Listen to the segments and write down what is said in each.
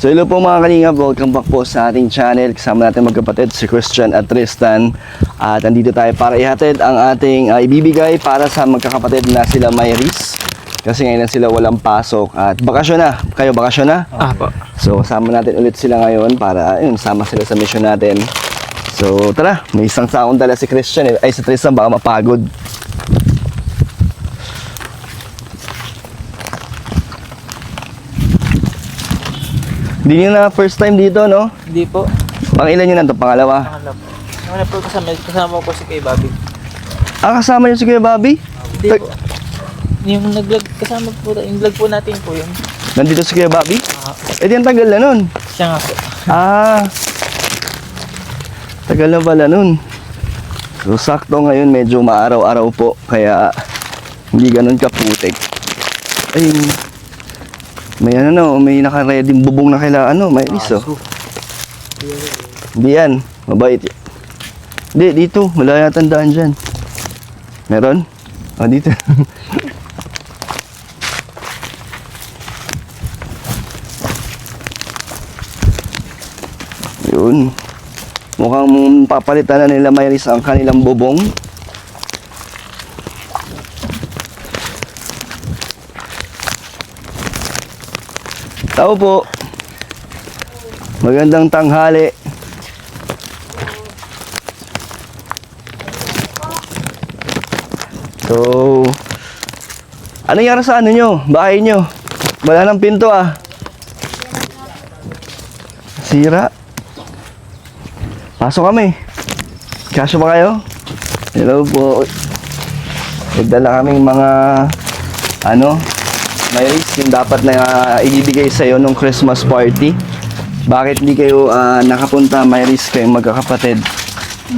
So hello po mga kalingap, welcome back po sa ating channel. Kasama natin magkapatid si Christian at Tristan. At andito tayo para ihatid ang ating ibibigay para sa magkakapatid na sila Mayris. Kasi ngayon na sila walang pasok at bakasyon na. Kayo bakasyon na? Po. So kasama natin ulit sila ngayon para sama sila sa mission natin. So tara, may isang saong dala si Christian ay si Tristan baka mapagod. Hindi nyo na first time dito, no? Hindi po. Pang ilan nyo na ito? Pangalawa? Pangalap po. Ano po kasama ko si Kay Bobby. Ah, kasama nyo si Kuya Bobby? Hindi po. Yung nag-vlog, kasama po, yung vlog po natin po yun. Nandito si Kuya Bobby? Eh di ang tagal na nun. Siya nga po. Ah, tagal na pala nun. So sakto ngayon medyo maaraw-araw po. Kaya hindi ganun kaputik. Ay, may may naka-ready bubong na kaila may iso. Hindi yan, mabait yan. Hindi, dito, wala yata tandaan dyan. Meron? O, dito. Yun. Mukhang papalitan na nila Mayris ang kanilang bubong. Tao po. Magandang tanghali. So, ano nangyari sa ano nyo? Bahay nyo? Wala ng pinto ah. Sira. Pasok kami. Kasya ba kayo? Hello po. Nagdala kaming mga Mayris, yung dapat na ibibigay sa iyo nung Christmas party. Bakit hindi kayo nakapunta, Mayris, kayong magkakapatid?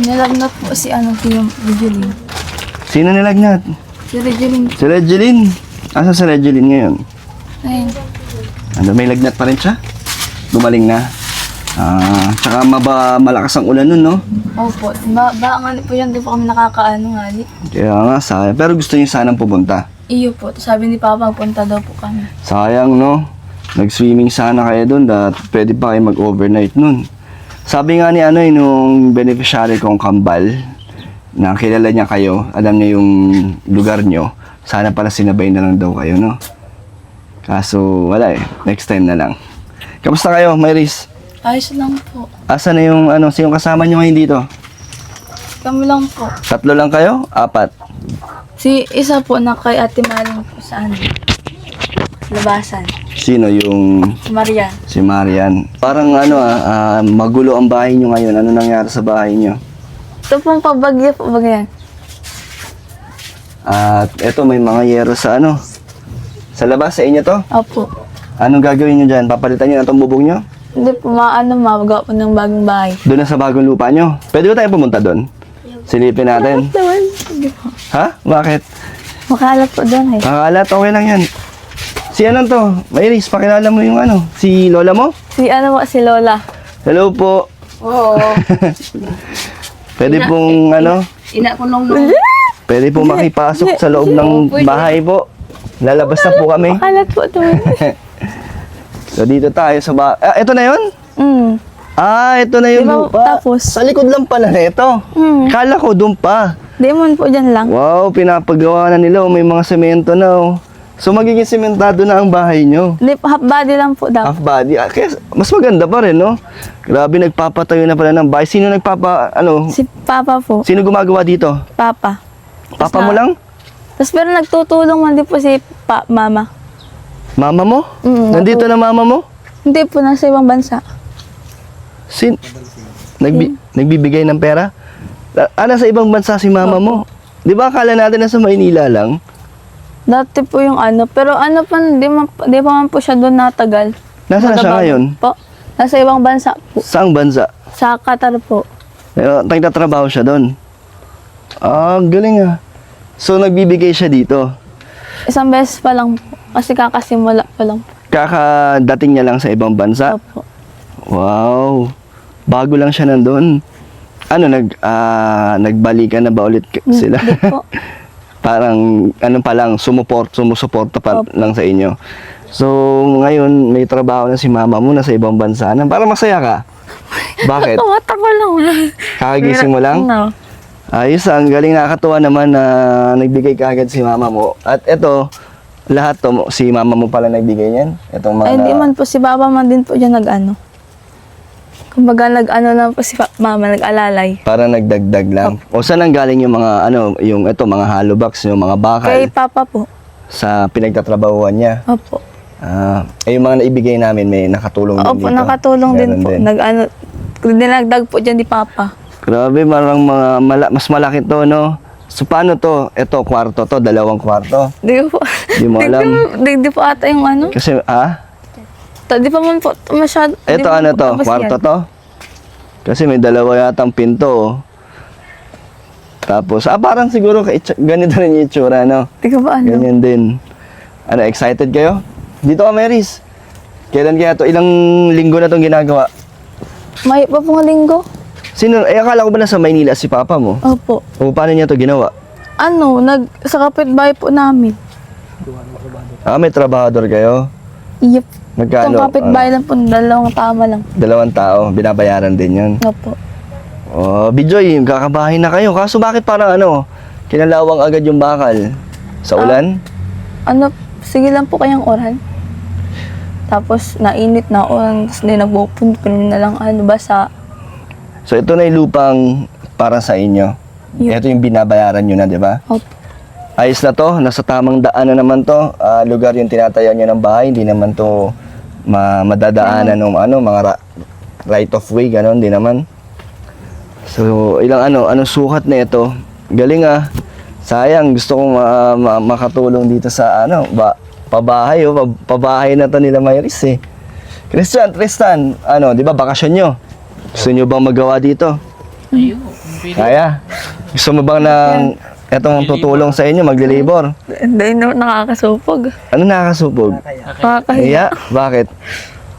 Nilagnat po si Regeline. Sino nilagnat? Si Regeline. Si Regeline. Asa si Regeline ngayon? Ayun. May lagnat pa rin siya? Gumaling na? Tsaka malakas ang ulan nun, no? Opo. Nga po yan, di po kami nakakaano nga. Kaya nga, sayang. Pero gusto niyo sanang pumunta. Iyo po. Sabi ni Papa, punta daw po kami. Sayang, no? Nag-swimming sana kayo doon at pwede pa kayo mag-overnight nun. Sabi nga ni nung beneficiary kong kambal, na kilala niya kayo, alam niya yung lugar nyo, sana pala sinabay na lang daw kayo, no? Kaso, wala eh. Next time na lang. Kamusta kayo, Mayris? Ayos lang po. Asa na yung, sino kasama nyo ngayon dito? Kami lang po. 3 lang kayo? 4? Si isa po na kay Ate Maring po saan? Labasan. Sino yung... Si Marian. Si Marian. Parang magulo ang bahay nyo ngayon. Ano nangyari sa bahay nyo? Ito pong pabagyo po ba yan? At eto may mga yero sa sa labas sa inyo to. Opo. Anong gagawin nyo dyan? Papalitan nyo na itong bubong nyo? Hindi po magawa po ng bagong bahay. Doon na sa bagong lupa nyo. Pwede ba tayo pumunta doon? Silipin natin. Naman. Hindi po. Ha? Bakit? Makalat po doon eh. Nakakalat, okay lang yan. Si to? Mayris, pakilala mo yung si lola mo? Si Lola. Hello po. Oo. Pwede pong Ina ko nung pwede pong makipasok sa loob ng bahay po. Lalabas na po kami. Makalat po doon. So dito tayo sa ito na yun? Ito na yung Diba, lupa. tapos? Sa likod lang pala nito. Kala ko doon pa. Di man po dyan lang. Wow, pinapagawa na nila. May mga semento na. So magiging sementado na ang bahay nyo. Di, half body lang po daw. Half body. Kaya mas maganda pa rin, no? Grabe, nagpapatayo na pala ng bahay. Sino Si Papa po. Sino gumagawa dito? Papa. Papa mo lang? Tapos pero nagtutulong man din po si Mama. Mama mo? Nandito na mama mo? Hindi po, nasa ibang bansa. Nagbibigay ng pera? Sa ibang bansa si mama mo? Di ba akala natin nasa Maynila lang? Dati po yung pero di pa man po siya doon natagal. Nasaan na siya ngayon? Po. Nasa ibang bansa po. Saang bansa? Sa Qatar po. Nagtatrabaho siya doon? Galing ah. So nagbibigay siya dito? Isang beses pa lang po. Kasi kakasimula pa lang po. Kakadating niya lang sa ibang bansa? Opo. Wow. Bago lang siya nandun. Nagbalikan na ba ulit sila? Hindi po. Parang, sumusuporta pa lang sa inyo. So, ngayon, may trabaho na si mama mo na sa ibang bansa na. Para masaya ka. Bakit? Tumata ko lang. Kakagising mo lang? No. Ayos, ang galing, nakakatuwa naman na nagbigay ka agad si mama mo. At eto, lahat to, si mama mo pala nagbigay niyan? Itong mga Ay, hindi man po si Baba man din po dyan nag-ano. Kumbaga nag-ano lang po si Mama, nag-alalay. Para nagdagdag lang. O saan ang galing yung mga yung mga hollow box, yung mga bakal Kay Papa po. sa pinagtatrabahuan niya? Opo. Yung mga naibigay namin may nakatulong din Opo, dito. nakatulong din Meron po. Nag-ano, dinagdag po dyan ni Papa. Grabe, parang mas malaki to, no? So, paano to? Ito, kwarto to, 2 kwarto. Di ko po. Di mo alam. Di po ata yung ano. Kasi, Di pa man po masyado. di ito pa ano po to? tapos Kwarto yan. to? Kasi may 2 yatang pinto, oh. Tapos, parang siguro ganito rin yung itsura, no? Di ko pa ano. Ganyan din. Ano, excited kayo? Dito ka, Maris. Kailan kaya to? Ilang linggo na tong ginagawa? May pa pong linggo. Sino? Akala ko ba nasa Maynila si Papa mo? Opo. O paano niya to ginawa? Ano, sa kapitbahay po namin. May trabahador kayo? Yep. Magkano? Itong kapitbahay lang po, 2 tama lang. 2 tao, binabayaran din yun. Opo. Oh, Bijoy, kakabahay na kayo. Kaso bakit parang kinalawang agad yung bakal? Sa ulan? Ano, sige lang po kayang oran. Tapos, nainit na oran. Tapos, hindi nagpupunta na lang basa. So ito na yung lupang para sa inyo. Yep. Ito yung binabayaran nyo na, di ba? Opo. Ayos na to, nasa tamang daan na naman to. Lugar yung tinatayo nyo ng bahay, hindi naman to madadaanan ng mga right of way, gano'n, hindi naman. So, anong sukat na ito? Galing sayang, gusto kong makatulong dito sa pabahay, pabahay na to nila Mayris eh. Tristan, di ba bakasyon nyo? Gusto nyo bang magawa dito? Ayun. Kaya? Gusto mo bang etong tutulong sa inyo, magli-labor? Hindi na nakakasupog. Ano nakakasupog? Nakakahiya. Iya? Bakit?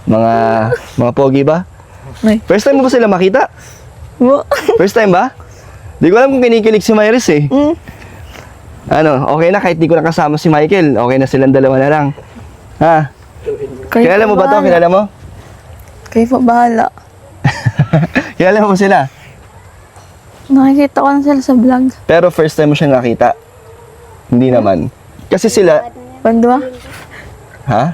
Mga pogi ba? May. First time mo ba sila makita? Mo. First time ba? Di ko alam kung kinikilig si Mayris eh. Okay na kahit di ko nakasama si Michael. Okay na silang 2 na lang. Ha? Kilala mo ba to? Kilala mo? Kayo po bahala. Kilala mo sila? Nakikita ko na sila sa vlog. Pero first time mo siya nakita? Hindi naman. Kasi sila, Pandua? ha?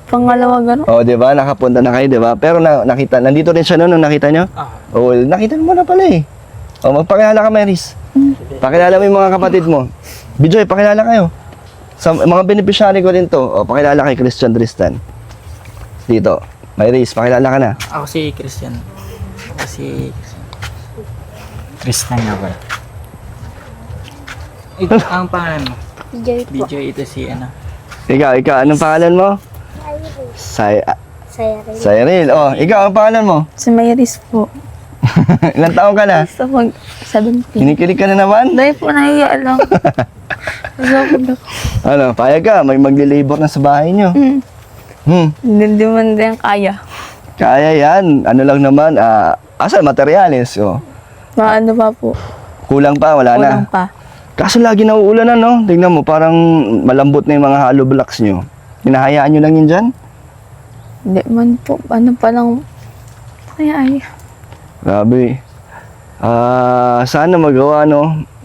Pangalawa gano'n? Di ba? Nakapunta na kayo, di ba? Pero nakita, nandito rin siya noon nung nakita nyo? Nakita mo na pala eh. Magpakilala ka, Maris. Pakilala mo yung mga kapatid mo. Bijoy, pakilala kayo. Sa mga beneficiary ko din to. Pakilala kay Christian Tristan. Dito. Maris, pakilala ka na. Ako si Christian. Tristan nga ba? Ito ang pangalan mo. Video ito si Ikaw, anong pangalan mo? Cyril. Ikaw, ang pangalan mo? Si Mayris po. Ilang taon ka na? Gusto mag 17. Kinikilig ka na naman? Dahil po nahiya lang. Masakot ako. Payag ka, may magli-labor na sa bahay nyo. Hindi man din kaya. Kaya yan. Ano lang naman, asan materyales? Maano pa po. Kulang pa, wala na. Kulang pa. Kaso lagi nauulan Tingnan mo, parang malambot na yung mga hollow blocks nyo. Hinahayaan nyo lang yun dyan? Hindi man po. Ano pa lang. Kaya ay. Grabe. Sana magawa,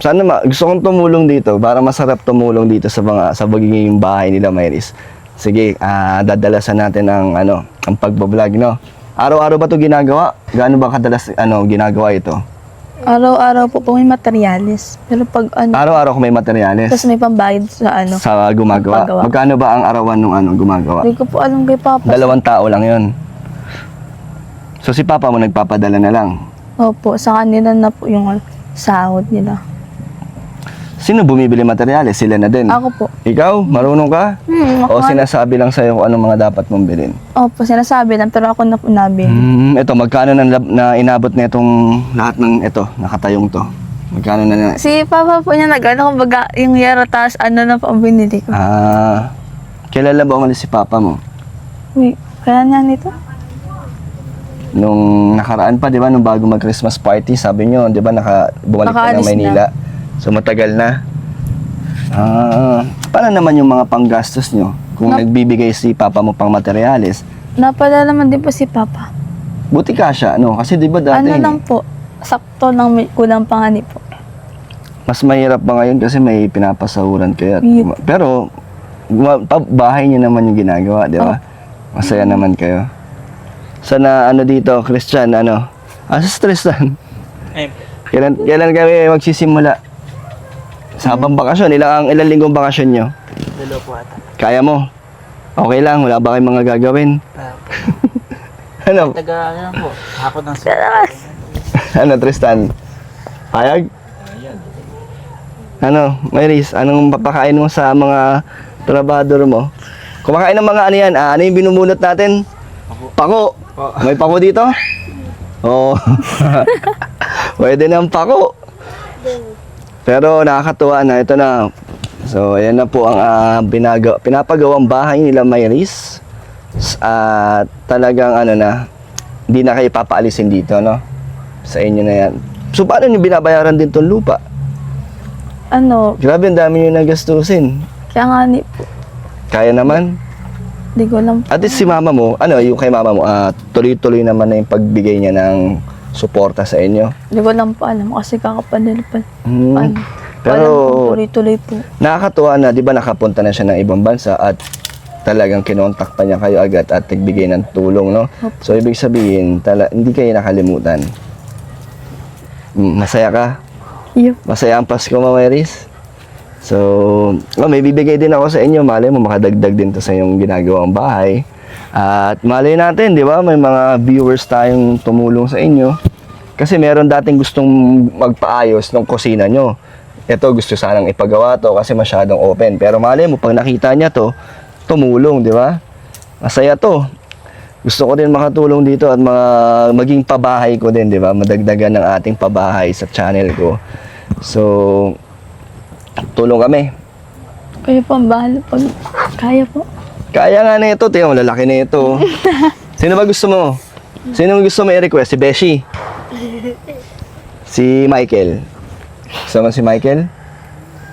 Sana gusto kong tumulong dito para masarap tumulong dito sa pagiging bahay nila, Mayris. Sige, dadalasan natin ang pagbablog, Araw-araw ba 'to ginagawa? Gaano ba kadalas ginagawa ito? Araw-araw po may materyales. Pero pag Araw-araw kung may materyales tapos may pambayad sa sa gumagawa. Paggawa. Magkano ba ang arawan nung gumagawa? Hindi ko po alam kay Papa. 2 tao lang 'yon. So si Papa mo nagpapadala na lang. Opo, sa kanila na po yung sahod nila. Sino bumibili materyales? Sila na din. Ako po. Ikaw, marunong ka? O Ako. sinasabi lang sa'yo kung anong mga dapat mong bilhin? Opo, sinasabi lang pero ako na po nabili. Ito, magkano na inabot na itong lahat ng ito, nakatayong to? Magkano na? Si Papa po niya nag-ano, kumbaga yung yero taas na po ang binili ko. Kilala ba umalis si Papa mo? Wait, kaya niya nito? Nung nakaraan pa, di ba, nung bago mag-Christmas party, sabi nyo, di ba, bumalik ka ng Nakaalis Maynila. So, matagal na. Paano naman yung mga panggastos nyo? Kung nagbibigay si papa mo pang materyales, Napala naman din po si Papa. buti ka siya, no? Kasi di ba dati, Ano lang po, sakto lang may kulang pangani po. mas mahirap ba ngayon kasi may pinapasahuran kayo. Yeah. Pero, bahay niyo naman yung ginagawa, di ba? Masaya naman kayo. Sana ano dito, Christian, ano? Sa Tristan. Ayun po. Kailan kami magsisimula? Sa habang bakasyon, ilang linggong bakasyon nyo? Dalawa po ata. Kaya mo? Okay lang, wala ba kayong mga gagawin? Ano? Taga, ano po, hakot ng Ano, Tristan? Payag? Ano, Maris, anong papakain mo sa mga trabador mo? Kumakain ng mga ano yan, ano yung binubunot natin? Pako. May pako dito? Oo. Pwede ng pako. Pero nakakatuwa na, ito na. So, ayan na po ang pinapagawang bahay nila Mayris. At talagang ano na, hindi na kayo papaalisin dito, no? Sa inyo na yan. So, paano nyo binabayaran din tong lupa? Ano, Grabe, ang dami nyo nagastusin. kaya nga ni po, Kaya naman. di ko lang po. At least si mama mo, ano, yung kay mama mo, tuloy-tuloy naman na yung pagbigay niya ng suporta sa inyo. Di ko lang po alam kasi kakapanil pa. Hmm. Paano? Pero, Tuloy-tuloy po. nakakatuwa na, di ba nakapunta na siya ng ibang bansa at talagang kinontak pa niya kayo agad at nagbigay ng tulong, no? So, ibig sabihin, hindi kayo nakalimutan. Masaya ka? Yup. Masaya ang Pasko, Mama Iris? So, may bibigay din ako sa inyo. Malay mo, makadagdag din to sa iyong ginagawang bahay. At malay natin, di ba? May mga viewers tayong tumulong sa inyo. Kasi meron dating gustong magpaayos ng kusina nyo. Ito, gusto sanang ipagawa to kasi masyadong open. Pero malay mo, pag nakita niya to, tumulong, di ba? Masaya to. Gusto ko din makatulong dito at maging pabahay ko din, di ba? Madagdagan ng ating pabahay sa channel ko. So, tulong kami. Kaya po ang bahala pag kaya po. Kaya nga na ito, tingnan mo, lalaki na ito. Sino ba gusto mo? Sino gusto mo i-request? Si Beshi? Si Michael? Gusto mo si Michael?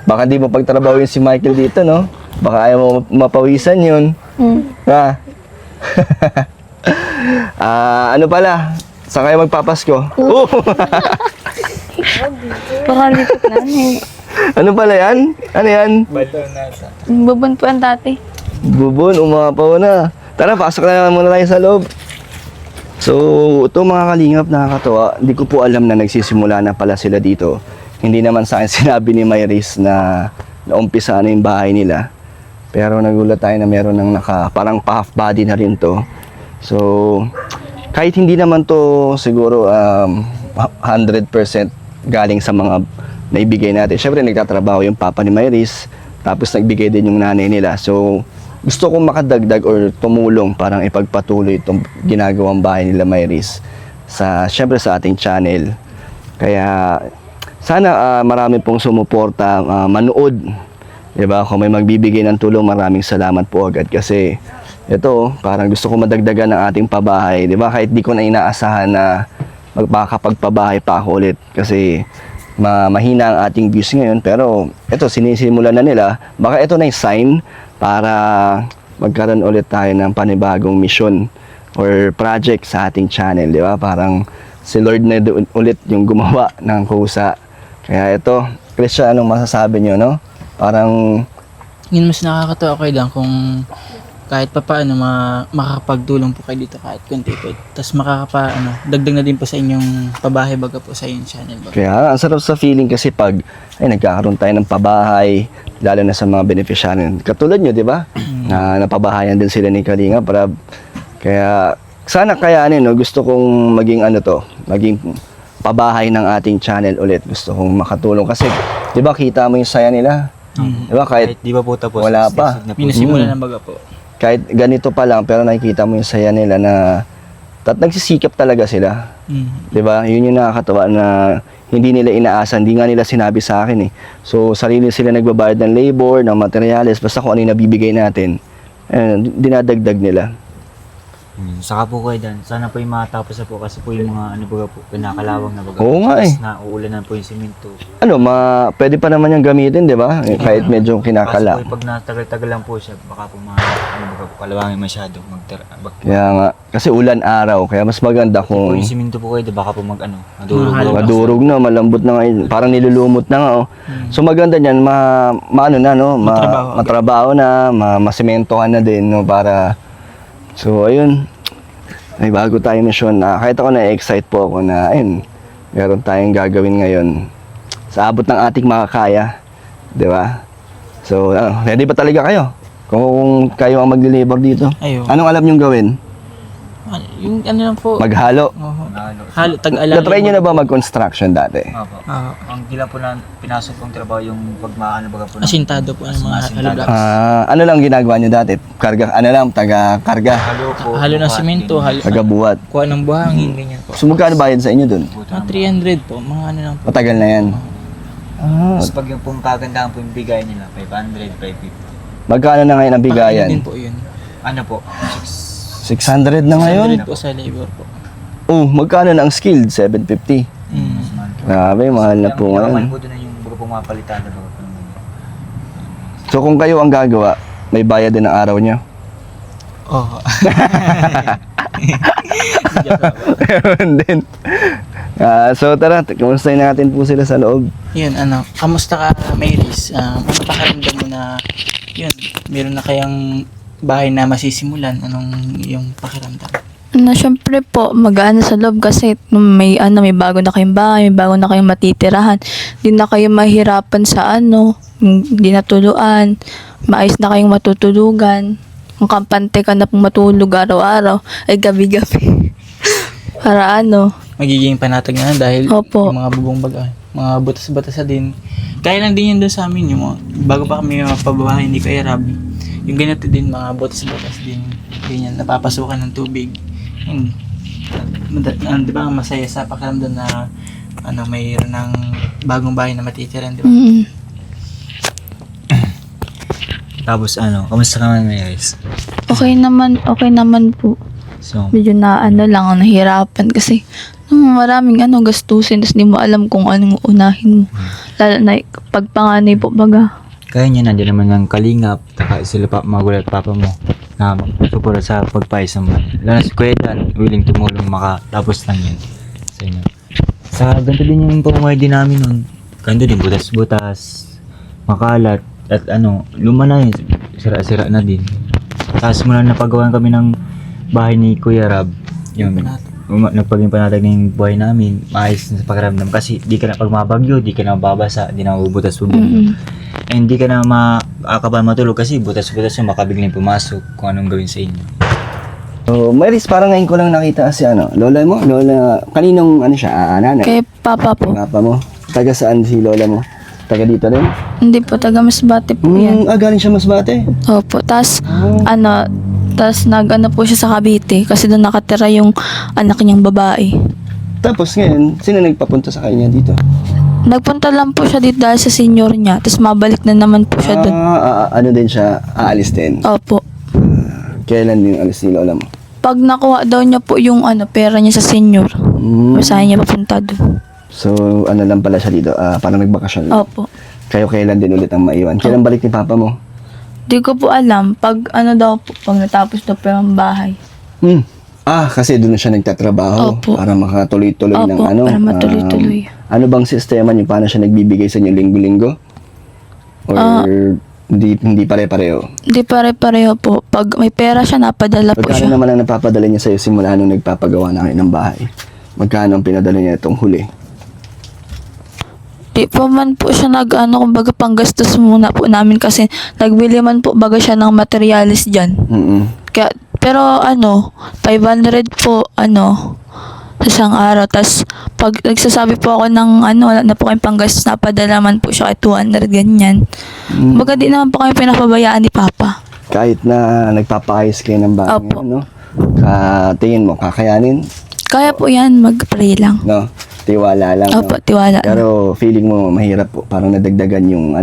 Baka di mo pagtrabahuin si Michael dito, no? Baka ayaw mo mapawisan yun. Ha? Ano pala? Saan kayo magpapasko? Oh! Pakalipot na eh. Ano pala yan? Ano yan? Bato na ata. Bubon po ang dati. Bubon, umapaw na. Tara, pasok na muna tayo sa loob. So, ito mga kalingap, nakakatawa. Hindi ko po alam na nagsisimula na pala sila dito. Hindi naman sa akin sinabi ni Mayris na naumpisa na yung bahay nila. Pero nagulat tayo na meron ng parang half body na rin to. So, kahit hindi naman to siguro 100% galing sa mga naibigay natin. Siyempre, nagtatrabaho yung papa ni Mayris. Tapos nagbigay din yung nanay nila. So, gusto kong makadagdag or tumulong parang ipagpatuloy itong ginagawang bahay nila Mayris siyempre sa ating channel. Kaya sana marami pong sumuporta, manood. Diba? Kung may magbibigay ng tulong, maraming salamat po agad kasi ito, parang gusto ko madagdagan ng ating pabahay. Diba? Kahit di ko na inaasahan na magpakapagpabahay pa ako ulit kasi mahina ang ating views ngayon, pero ito, sinisimulan na nila. Baka ito na yung sign para magkaroon ulit tayo ng panibagong mission or project sa ating channel, di ba? Parang si Lord na ulit yung gumawa ng kusa. Kaya ito, Christian, anong masasabi nyo, no? Parang, Yun, mas nakakatawa kayo lang kung kahit pa paano makakapagtulong po kayo dito kahit konti po. Tapos dagdag na din po sa inyong pabahay baga po sa inyong channel baga. kaya ang sarap sa feeling kasi pag nagkakaroon tayo ng pabahay, lalo na sa mga beneficiary. Katulad nyo, di ba? Na napabahayan din sila ni Kalinga para kaya sana kayanin, no? Gusto kong maging maging pabahay ng ating channel ulit. Gusto kong makatulong kasi, di ba, kita mo yung saya nila. Di ba, kahit Di ba po tapos? wala pa. Minasimulan na baga po. Kahit ganito pa lang, pero nakikita mo yung saya nila na nagsisikap talaga sila. 'Di ba? Yun yung nakakatawa na hindi nila inaasahan, hindi nga nila sinabi sa akin eh. So, sarili sila nagbabayad ng labor, ng materials, basta kung ano yung nabibigay natin, dinadagdag nila. Saka po kayo dan, sana po yung matapos na po kasi po yung mga ano baga po, pinakalawang na baga. Oo nga eh. Tapos na uulanan po yung simento. Ano, pwede pa naman yung gamitin, di ba? Kahit medyo Kaso kinakala. po pag natagal-tagal lang po siya, baka po ano baga po, kalawangin masyado. Kaya nga, kasi ulan araw, kaya mas maganda Kung kung yung simento po kayo, baka po madurog. Mahal. madurog na, malambot na ngayon, parang nilulumot na nga, oh. So maganda niyan, maano na, no? Matrabaho. Matrabaho na, masimentohan na din, no? Para, so ayun, may bago tayong mission. Kahit ako na-excite po ako na, ayun, meron tayong gagawin ngayon sa abot ng ating makakaya, di ba? So, ready ba talaga kayo? Kung kayo ang mag-deliver dito, Ayun. anong alam niyong gawin? Yung ano lang po. Maghalo. Oo. Nalo. Halo, tag-alala. Na-try niyo na ba mag-construction dati? Opo. Oo. Ang gila po na pinasok kong trabaho yung pag maano baga po. Asintado po ang mga Asintado. halo blocks. Ano lang ginagawa niyo dati? Karga, ano lang, taga-karga, Halo po. Halo ng simento, halo. taga-buhat. Kuha ng buhangin, ganyan po. So, magkano bayad sa inyo dun? Mga 300 po, mga ano lang po. Matagal na yan. Tapos pag yung pong kagandahan po yung bigay nila, 500, 550. Magkano na ngayon ang Pakainin bigayan? din po yun. Ano po? 600 na ngayon? 100 po sa labor po. Oh, magkano na ang skilled? 750. Grabe, mahal na po Yung ngayon. po doon na yung baga pong mapalitan na baga po. So, kung kayo ang gagawa, may bayad din ang araw niyo. Oo. Meron din. So, tara, kumustahin natin po sila sa loob. Yun, ano, kamusta ka, Maris? Ano pakiramdam mo na, yun, meron na kayang bahay na masisimulan? Anong yung pakiramdam? Na syempre po, magaan sa loob kasi may may bago na kayong bahay, may bago na kayong matitirahan. Hindi na kayo mahirapan sa hindi na tuluan, maayos na kayong matutulugan. Kung kampante ka na pong matulog araw-araw, ay gabi-gabi. Para Magiging panatag na dahil Opo. yung mga bubong baga, mga butas-butas din. Kaya lang din yun doon sa amin, yung mga, bago pa kami mapabahay ni Kuya Rab, yung ganito din, mga butas-butas din, ganyan, napapasukan ng tubig. Yun, di ba, masaya sa pakiramdam na mayroon ng bagong bahay na matitiran, di ba? Tapos kamusta ka man Maris? Okay naman po. So, Medyo lang, nahirapan kasi maraming gastusin, tapos di mo alam kung anong unahin mo. Lalo na pag panganay po baga. kaya niya nandiyan naman ng kalingap, taka sila pa magulat papa mo na supporta sa pagpayos naman. Lalo na si Kuya Dan, willing tumulong makatapos lang yan sa inyo. Sa ganito din yung pamumuhay din namin nun. Ganito din, butas-butas, makalat, at luma na yun, sira-sira na din. Tapos mula napagawan kami ng bahay ni Kuya Rab, yung nagpaging panatag ng buhay namin, maayos na sa pakiramdam kasi di ka na pag mabagyo, di ka na mababasa, di na mabubutas bubong. And di ka na makakabahan matulog kasi butas-butas yung makabiglang pumasok kung anong gawin sa inyo. So, Maris, parang ngayon ko lang nakita si lola mo? Kaninong siya? Nanay? Kay papa po. Papa mo? Taga saan si lola mo? Taga dito rin? Hindi po, taga Masbate po yan. Galing siya Masbate? Opo, tas po siya sa Cavite kasi doon nakatira yung anak niyang babae. Tapos ngayon, sino nagpapunta sa kanya dito? Nagpunta lang po siya dito dahil sa senior niya, tapos mabalik na naman po siya doon. Ano din siya? Aalis din? Opo. Kailan din alis ni lola mo? Pag nakuha daw niya po yung pera niya sa senior, masahin niya papunta doon. So, lang pala siya dito? Parang nagbakasyon lang. Opo. Kayo kailan din ulit ang maiwan? Kailan balik ni papa mo? Di ko po alam, pag daw po, pag natapos daw po yung bahay. Kasi doon na siya nagtatrabaho. Opo. Para makatuloy-tuloy ng Opo, para matuloy-tuloy. Ano bang sistema niyo? Paano siya nagbibigay sa inyo? Linggo-linggo? Or hindi pare-pareho? Di pare-pareho po. Pag may pera siya, napadala po Magkano siya. naman ang napapadala niya sa'yo simula nung nagpapagawa na kayo ng bahay? Magkano ang pinadala niya itong huli? Di pa man po siya kumbaga panggastos muna po namin kasi nagbili man po baga siya ng materialis dyan. Kaya, pero 500 po, sa isang araw. Tas, pag nagsasabi po ako ng wala na po kayong panggastos, napadala man po siya kay 200, ganyan. Baga di naman po kami pinapabayaan ni Papa. Kahit na nagpapayos kayo ng bahay, Opo. tingin mo, kakayanin? Kaya po yan, mag-pray lang. No? Tiwala lang. Opo, no? tiwala. Pero feeling mo mahirap po. Parang nadagdagan yung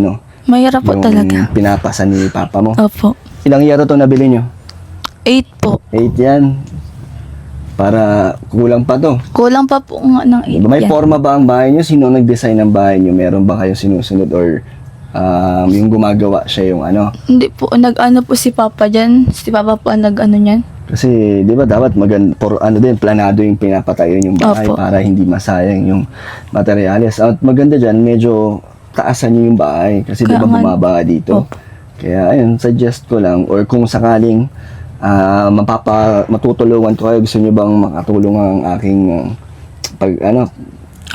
Mahirap po yung talaga. pinapasa ni papa mo. Opo. Ilang yero to nabili nyo? 8 po. 8 yan. Para kulang pa to. Kulang pa po nga ng 8 May yan. forma ba ang bahay nyo? Sino nag-design ng bahay nyo? Meron ba kayong sinusunod or yung gumagawa siya yung ano? Hindi po, nag-ano po si Papa dyan. Si Papa po ang nag-ano niyan. Kasi, di ba, dapat planado yung pinapatayo yung bahay Opo. para hindi masayang yung materyales. At maganda dyan, medyo taasan nyo yung bahay. Kasi di ba Kaya nga- bumaba dito. Opo. Kaya, ayun, suggest ko lang. Or kung sakaling matutulungan ko kayo, gusto nyo bang makatulong ang aking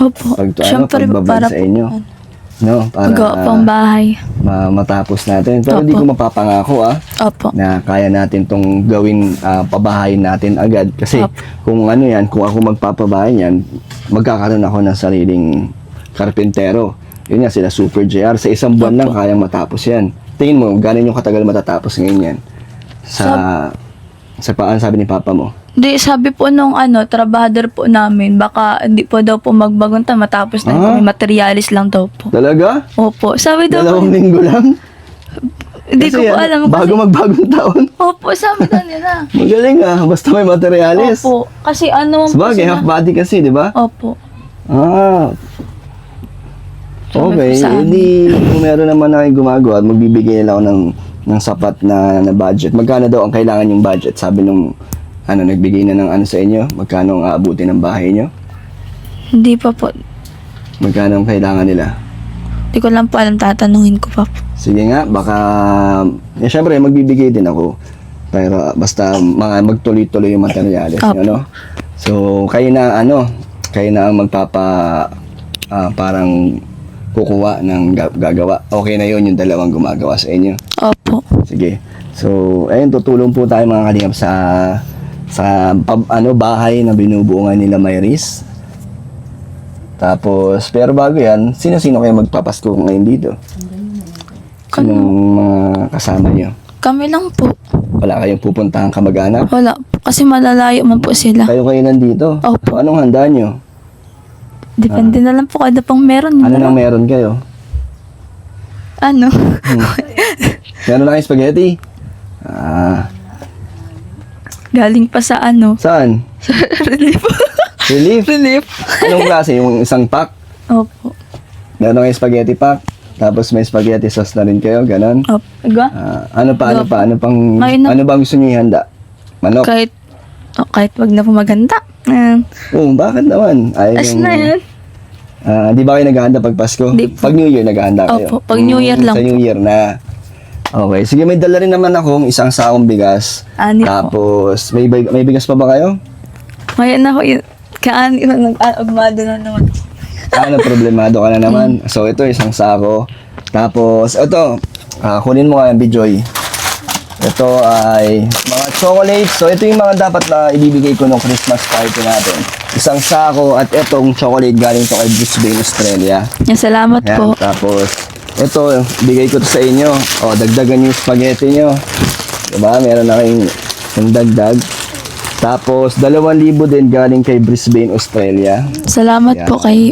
Opo. Siyempre, pagbabad para sa po, inyo? No? Para magawa po ang bahay. matapos natin. Pero hindi Opo. ko mapapangako Opo. na kaya natin tong gawin, pabahayin natin agad. Kasi Opo. kung ako magpapabahay yan, magkakaroon ako ng sariling karpentero. Yun nga, sila Super JR. Sa isang buwan lang, Opo. kayang matapos yan. Tingin mo, gano'n yung katagal matatapos ngayon yan? Sa paan sabi ni Papa mo? Di, sabi po nung trabahador po namin, baka hindi po daw po magbagong taon, matapos na po, may materialis lang daw po. Talaga? Opo. Sabi daw po, 2 linggo lang? hindi ko Kasi po yan, alam. bago Kasi, magbagong taon. opo, sabi daw nila. Magaling basta may materialis. Opo. Kasi ano po Sabagay, half body kasi, di ba? Opo. Sabi Okay, po sa amin. hindi kung meron naman na kayo gumagawa at magbibigay nila ako ng sapat na budget. Magkano daw ang kailangan yung budget? Sabi nung nagbigay na ng sa inyo? Magkano ang aabutin ng bahay nyo? Hindi pa po. Magkano ang kailangan nila? Hindi ko lang po alam, tatanungin ko pa po. Sige nga, baka syempre magbibigay din ako. Pero basta magtuloy-tuloy yung materyales, Opo. no? So, kayo na kayo na ang parang kukuha ng gagawa. Okay na yun, yung dalawang gumagawa sa inyo. Opo. Sige. So, ayun, tutulong po tayo mga kalingap sa bahay na binubuo nila Mayris. Tapos, pero bago yan, sino-sino kayo magpapasko ngayon dito? Sinong mga kasama niyo? Kami lang po. Wala kayong pupuntahan kamag-anak? Wala po. Kasi malalayo man po sila. Kayo nandito? Opo. So, anong handa niyo? Depende na lang po kada pang meron. Ano nang meron kayo? Ano? Meron na kayong spaghetti? Galing pa sa Saan? relief. Relief? Relief. Anong klase? Yung isang pack? Opo. Meron kayong spaghetti pack? Tapos may spaghetti sauce na rin kayo? Ganon? Opo. Iga? Ano pa? Ano bang gusto niyo ihanda? Manok? Kahit wag na po maganda. Oo, bakit naman? As na yan. Di ba kayo naghahanda pag Pasko? Di po. Pag New Year naghahanda kayo? Opo, pag New Year lang Sa po. New Year na. Okay, sige, may dala rin naman akong isang sakong bigas. Ani po. Tapos, may bigas pa ba kayo? Ngayon ako yun. Kaani ko nag-agmado na naman. Problemado ka na naman. So, ito, isang sako. Tapos, ito, kunin mo nga yung Bijoy. Ito ay mga chocolates. So, ito yung mga dapat na ibibigay ko ng Christmas party natin. Isang sako at itong chocolate galing to kay Brisbane, Australia. Yan, salamat Ayan, po. tapos, ito, bigay ko to sa inyo. O, dagdagan yung spaghetti nyo. Diba? Meron na kayong yung dagdag. Tapos, 2,000 din galing kay Brisbane, Australia. Salamat Yan. po kay,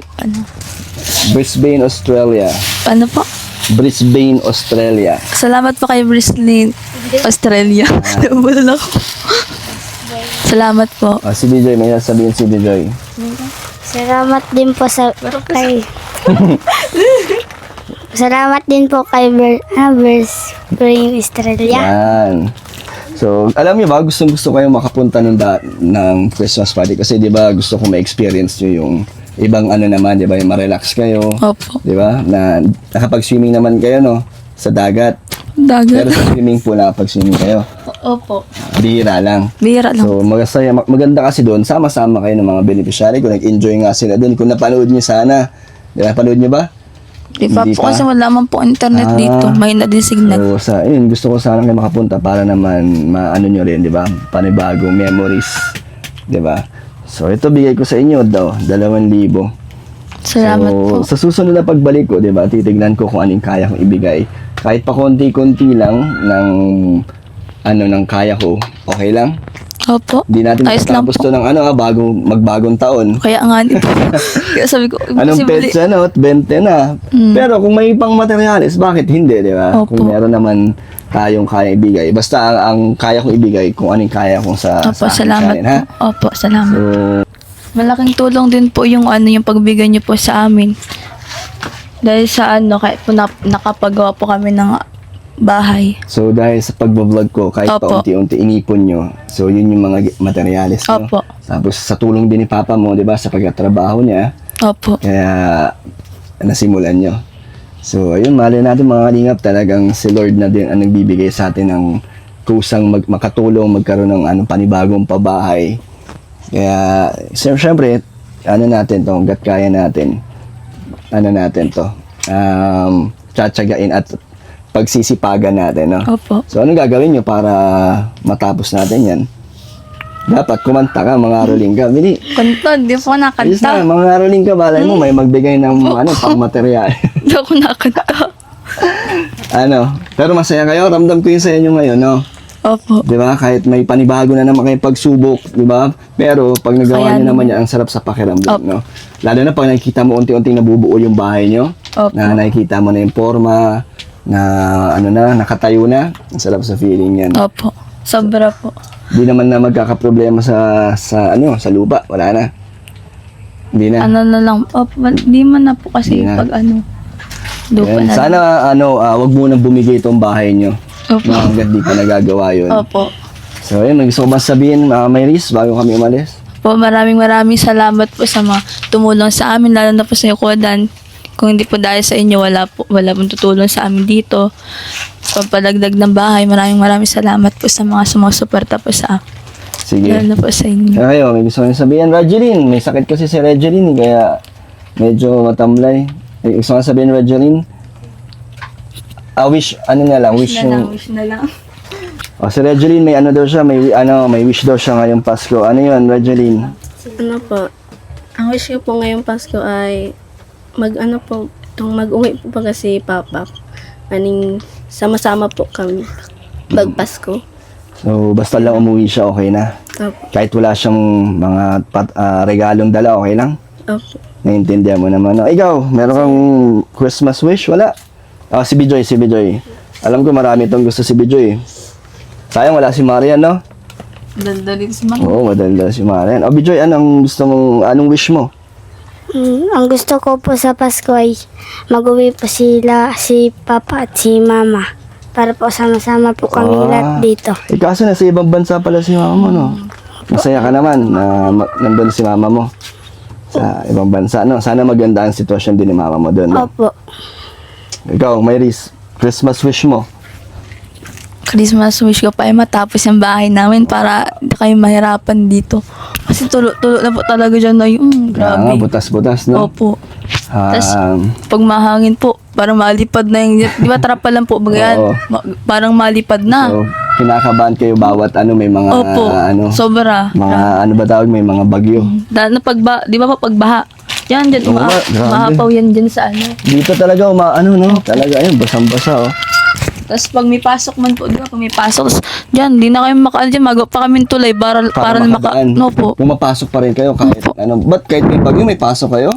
Brisbane, Australia. ano po? Brisbane, Australia. Salamat po kay Brislin, Australia. Nabulan ako. Salamat po. O, si Bijoy, may sasabihin si Bijoy. Salamat din po kay Salamat din po kay Spring Australia. Yan. So, alam niyo ba, gusto kayong makapunta ng Christmas party kasi 'di ba gusto ko ma-experience niyo yung ibang naman, 'di ba, yung ma-relax kayo, Opo. 'di ba? Na nakapag-swimming naman kayo sa dagat. Pero Dagat. sa swimming pool nakapag-swimming kayo. Opo. Bihira lang. Bihira lang. So, maganda kasi doon, sama-sama kayo ng mga beneficiary ko, nag-enjoy nga sila doon. Kung napanood niyo sana, 'di ba? Napanood niyo ba? Di pa Hindi po pa? kasi wala man po internet dito. May na din signal. So, gusto ko sana kayo makapunta para naman maano nyo rin, di ba? Panibagong memories, di ba? So, ito bigay ko sa inyo daw, 2,000. Salamat po. Sa susunod na pagbalik ko, di ba, titignan ko kung anong kaya kong ibigay. Kahit pa konti-konti lang ng kaya ko, okay lang? Opo. Hindi natin Ayos lang matapos po. to ng magbagong taon. Kaya nga nito. Kaya sabi ko, Anong imposible. petsa, 20 na. Pero kung may pang materials, bakit hindi, di ba? Opo. Kung meron naman tayong kaya ibigay. Basta ang kaya kong ibigay, kung anong kaya kong sa Opo, akin salamat kanin, ha? po. Opo, salamat. So, Malaking tulong din po yung yung pagbigay niyo po sa amin. Dahil sa kahit po nakapagawa po kami ng bahay. so dahil sa pagbablog ko, kahit Opo. pa unti-unti inipon nyo, so yun yung mga materials nyo. Opo. Tapos sa tulong din ni Papa mo, di ba, sa pagkatrabaho niya, Opo. kaya nasimulan nyo. So, ayun, mali natin mga kalingap, talagang si Lord na din ang nagbibigay sa atin ng kusang makatulong, magkaroon ng panibagong pabahay. Kaya, syempre, natin to, hanggat kaya natin, tsatsagain at pagsisipagan natin, no? Opo. So, anong gagawin nyo para matapos natin yan? Dapat kumanta ka, mga roling ka. Bili, Kanta, di po ayos nakanta. na, mga roling ka, balay mo, may magbigay ng pang material. Di ako nakanta. Pero masaya kayo, ramdam ko yung saya nyo ngayon, no? Opo. Di ba? Kahit may panibago na naman kayong pagsubok, di ba? Pero pag nagawa Kaya nyo naman yan, ang sarap sa pakiramdam, Opo. no? Lalo na pag nakikita mo unti-unting nabubuo yung bahay nyo, Opo. na nakikita mo na yung forma, na nakatayo na, ang sarap sa feeling yan. Opo. Sobra po. Di naman na magkakaproblema sa lupa, wala na. Hindi na. Na lang. Opo, di man na po kasi Di na. pag lupa Ayan. na. Sana wag mo nang bumigay itong bahay nyo. Opo. Hanggat di pa nagagawa yun. Opo. So, ayun, may gusto ko ba sabihin, Mayris, bago kami umalis? Po, maraming salamat po sa mga tumulong sa amin, lalo na po sa Yukodan. Kung hindi po dahil sa inyo, wala pong tutulong sa amin dito. Pagpadagdag ng bahay, maraming salamat po sa mga sumusuporta po sa amin. Sige. Lalo na po sa inyo. Kaya kayo, may gusto ko sabihin, Regeline, may sakit kasi si Regeline, kaya medyo matamlay. May gusto ko sabihin, Regeline, wish na lang. Wish na lang. Si Regeline, may daw siya, may wish daw siya ngayong Pasko. Ano yun, Regeline? Ano po, ang wish ko po ngayong Pasko ay mag-uwi po ba kasi Papa. Sama-sama po kami pag Pasko. So, basta lang umuwi siya, okay na. Opo. Kahit wala siyang mga regalong dala, okay lang? Opo. Naiintindihan mo naman. No? Ikaw, meron kang Christmas wish? Wala? Si Bijoy. Alam ko marami itong gusto si Bijoy. Sayang, wala si Marian, no? Daldalin si Mama. Oo, madaldal si Marian. Bijoy, anong wish mo? Ang gusto ko po sa Pasko ay mag-uwi po si Papa at si Mama. Para po sama-sama po kami lahat dito. Kaso nasa ibang bansa pala si mama mo, no? Masaya ka naman na nandun si mama mo sa ibang bansa, no? Sana maganda ang sitwasyon din ni mama mo doon, no? Opo. Ikaw, Mayris, Christmas wish mo? Christmas wish ko pa ay matapos yung bahay namin para hindi kayo mahirapan dito. Kasi tulo na po talaga dyan na yung grabe. Butas-butas, no? Opo. Tas, Um, pag mahangin po, parang malipad na yung, di ba trapa lang po, bagayan, Oo. parang malipad na. so, kinakabahan kayo bawat may mga, Opo, sobra. mga, ba tawag, may mga bagyo. Na di ba po pagbaha? Yan, dyan, Oo nga, grabe. mahapaw yan dyan sa Dito talaga, no? Talaga, ayun, basang-basa, oh. Tapos pag may pasok man po, di ba, pag may pasok, tapos dyan, di na kayo makaan dyan, magawa pa kami ng tulay para makadaan. no po. Pumapasok pa rin kayo kahit, ba't kahit may bagyo, may pasok kayo?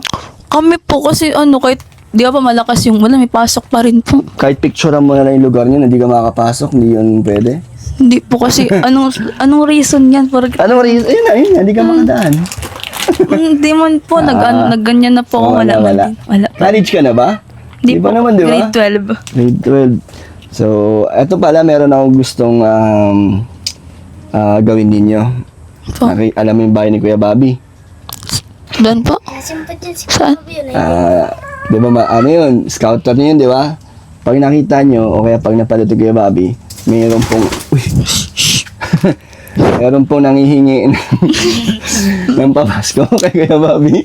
Kami po kasi kahit, di ba pa malakas yung ulan, may pasok pa rin po. Kahit picturean mo na lang yung lugar niyo, hindi ka makakapasok, hindi yun pwede. Hindi po kasi, anong reason yan? Anong reason? Ayun, hindi ka makadaan. Hindi man po, nagganyan na po ako, wala. Wala. College ka na ba? Di Di pa po, naman, di ba? grade 12. Grade 12. So, eto pala, meron akong gustong gawin ninyo. Po. Alam mo yung bahay ni Kuya Bobby? Doon po. Saan? Di ba, yun? Scouter niyo yun, di ba? Pag nakita nyo, o kaya pag napalito Kuya Bobby, mayroon pong, meron pong nangihingi ng papasko kay Kuya Bobby.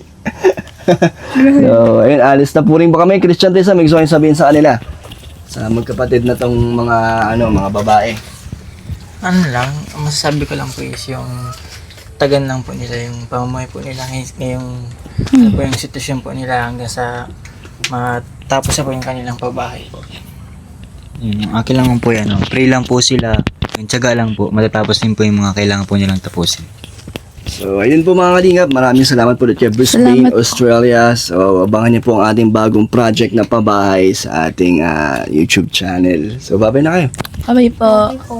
So, ayun, alis na po rin ba kami. Christian Tessa, may gusto kayong sabihin sa kanila. Sa magkapatid na tong mga babae. Ano lang, masasabi ko lang po is yung tagan lang po nila yung pamumuhay po nila ngayong ano po yung sitwasyon po nila hanggang sa matapos na po yung kanilang pabahay po. Akin lang po yan. Pray lang po sila Yung tiyaga lang po, matatapos din po yung mga kailangan po nilang tapusin. So, ayun po mga kalingap. Maraming salamat po ulit kay Brisbane, Salamat po. Australia. So, abangan niyo po ang ating bagong project na pabahay sa ating YouTube channel. So, bye-bye na kayo. Bye po. Po.